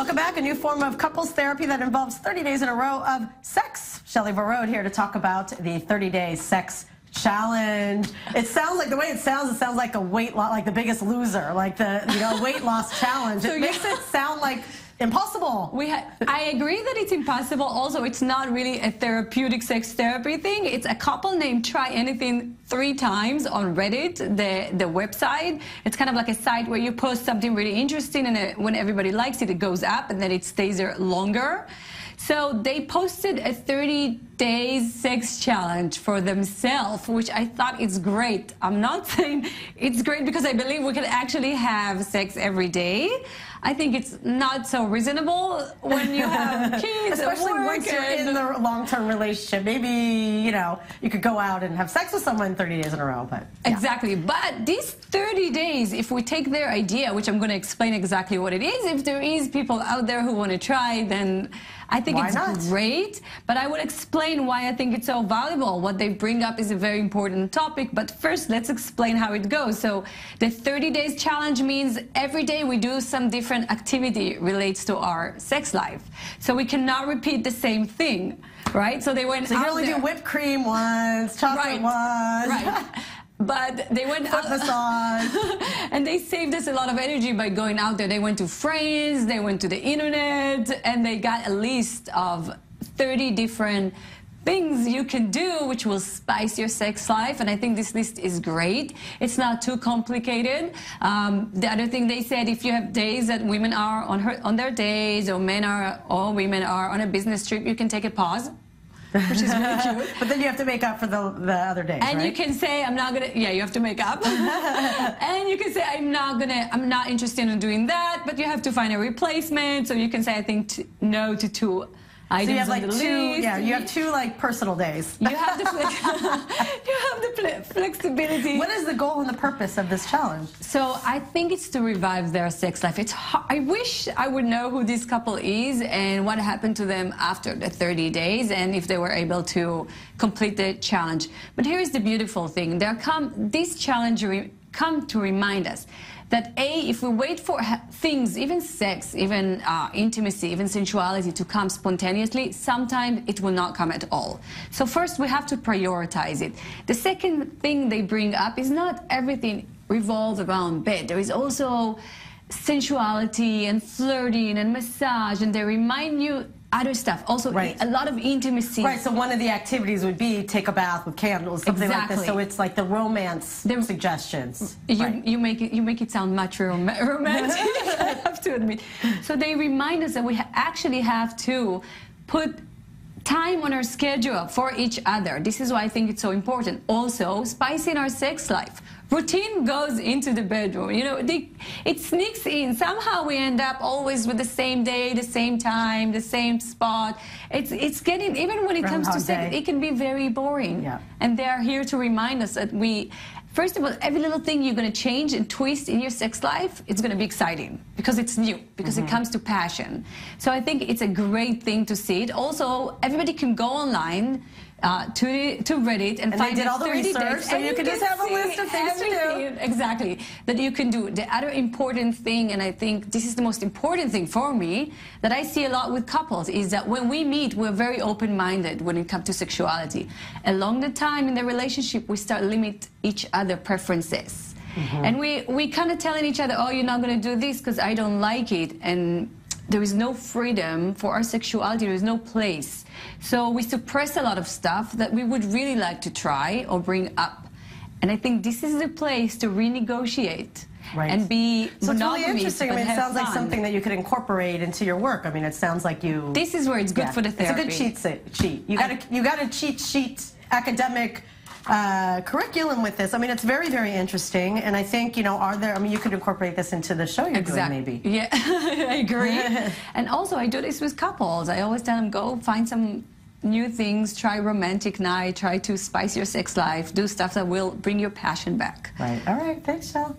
Welcome back. A new form of couples therapy that involves 30 days in a row of sex. Shelley Varode here to talk about the 30-day sex challenge. It sounds like, the way it sounds like a weight loss, like The Biggest Loser, like the weight loss challenge. It makes it sound like impossible. I agree that it's impossible. Also, it's not really a therapeutic sex therapy thing. It's a couple named Try Anything 3 times on Reddit, the website. It's kind of like a site where you post something really interesting, and when everybody likes it, it goes up, and then it stays there longer. So they posted a 30-day sex challenge for themselves, which I thought is great. I'm not saying it's great because I believe we can actually have sex every day. I think it's not so reasonable when you have kids, especially once you're in the long-term relationship. Maybe, you could go out and have sex with someone 30 days in a row. But yeah. Exactly. But these 30 days, if we take their idea, which I'm going to explain exactly what it is, if there is people out there who want to try, then I think it's great. But I would explain why I think it's so valuable. What they bring up is a very important topic. But first, let's explain how it goes. So the 30 days challenge means every day we do some different activity relates to our sex life. So we cannot repeat the same thing, right? So they went So you only do whipped cream once, chocolate once. Right. But they went foot massage. And they saved us a lot of energy by going out there. They went to friends, they went to the internet, and they got a list of 30 different things you can do which will spice your sex life, and I think this list is great. It's not too complicated. The other thing they said, if you have days that women are on their days, or women are on a business trip, you can take a pause, which is really cute. But then you have to make up for the other days, and right? you can say, I'm not gonna, you have to make up. And you can say, I'm not interested in doing that, but you have to find a replacement. So you can say, I think no to 2 items. So you have like on the two, list. yeah, you have 2 like personal days. You have the flexibility. What is the goal and the purpose of this challenge? So I think it's to revive their sex life. I wish I would know who this couple is and what happened to them after the 30 days and if they were able to complete the challenge. But here's the beautiful thing. This challenge come to remind us that if we wait for things, even sex, even intimacy, even sensuality to come spontaneously, sometimes it will not come at all. So first we have to prioritize it. The second thing they bring up is not everything revolves around bed. There is also sensuality and flirting and massage, and they remind you other stuff. Also, a lot of intimacy. Right, so one of the activities would be take a bath with candles, something like this. So it's like the romance suggestions. You make it sound much romantic, I have to admit. So they remind us that we actually have to put time on our schedule for each other. This is why I think it's so important. Also, spicing our sex life. Routine goes into the bedroom. It sneaks in. Somehow we end up always with the same day, the same time, the same spot. It's getting, even when it comes to sex, it can be very boring. Yeah. And they are here to remind us that first of all, every little thing you're going to change and twist in your sex life, it's going to be exciting because it's new, because it comes to passion. So I think it's a great thing to see it. Also, everybody can go online to Reddit and find they did all the research, so you can just have a list of things to do. Exactly, that you can do. The other important thing, and I think this is the most important thing for me, that I see a lot with couples, is that when we meet, we're very open-minded when it comes to sexuality. Along the time in the relationship, we start limit each other preferences. And we kind of telling each other, oh, you're not going to do this because I don't like it. And there is no freedom for our sexuality. There is no place. So we suppress a lot of stuff that we would really like to try or bring up. And I think this is the place to renegotiate and be monogamous. So it's really interesting. I mean, it sounds like something that you could incorporate into your work. I mean, it sounds like you... This is where it's good for the therapy. It's a good cheat. You got a cheat sheet academic curriculum with this. I mean, it's very, very interesting. And I think, you could incorporate this into the show you're doing, maybe. Yeah, I agree. And also, I do this with couples. I always tell them, go find some new things, try romantic night, try to spice your sex life, do stuff that will bring your passion back. Right. All right. Thanks, Shel.